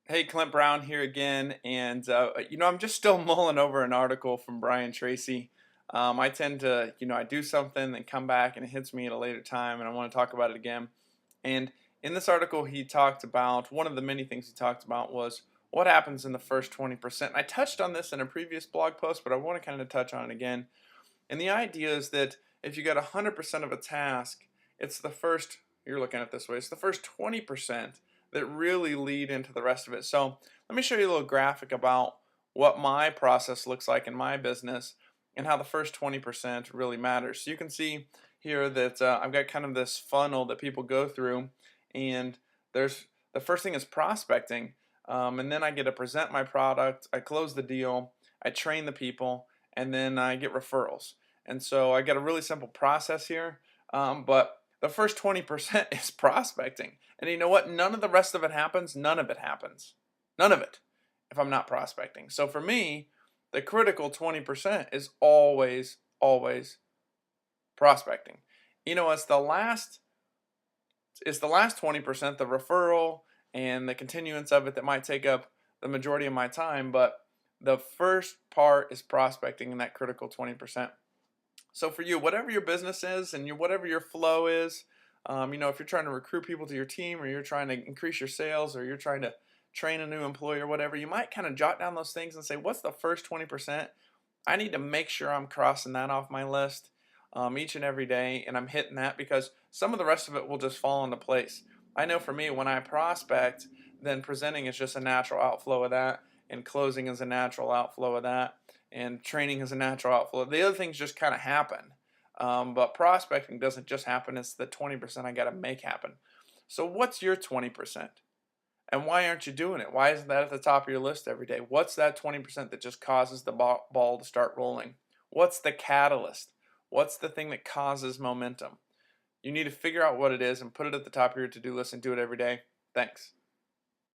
Hey, Clint Brown here again, and I'm just still mulling over an article from Brian Tracy. I tend to, I do something and come back and it hits me at a later time, and I want to talk about it again. And in this article, he talked about one of the many things he talked about was what happens in the first 20%. I touched on this in a previous blog post, but I want to kind of touch on it again. And the idea is that if you got 100% of a task, it's the first, you're looking at it this way, it's the first 20% that really lead into the rest of it. So let me show you a little graphic about what my process looks like in my business and how the first 20% really matters. So you can see here that I've got kind of this funnel that people go through, and there's the first thing is prospecting, and then I get to present my product, I close the deal, I train the people, and then I get referrals. And so I get a really simple process here, but the first 20% is prospecting. And you know what? None of the rest of it happens. None of it happens. None of it if I'm not prospecting. So for me, the critical 20% is always, always prospecting. It's the last 20%, the referral and the continuance of it, that might take up the majority of my time, but the first part is prospecting in that critical 20%. So for you, whatever your business is and whatever your flow is, if you're trying to recruit people to your team, or you're trying to increase your sales, or you're trying to train a new employee or whatever, you might kind of jot down those things and say, what's the first 20%? I need to make sure I'm crossing that off my list each and every day, and I'm hitting that, because some of the rest of it will just fall into place. I know for me, when I prospect, then presenting is just a natural outflow of that, and closing is a natural outflow of that, and training is a natural outflow. The other things just kind of happen. But prospecting doesn't just happen, it's the 20% I got to make happen. So, what's your 20%? And why aren't you doing it? Why isn't that at the top of your list every day? What's that 20% that just causes the ball to start rolling? What's the catalyst? What's the thing that causes momentum? You need to figure out what it is and put it at the top of your to do list and do it every day. Thanks.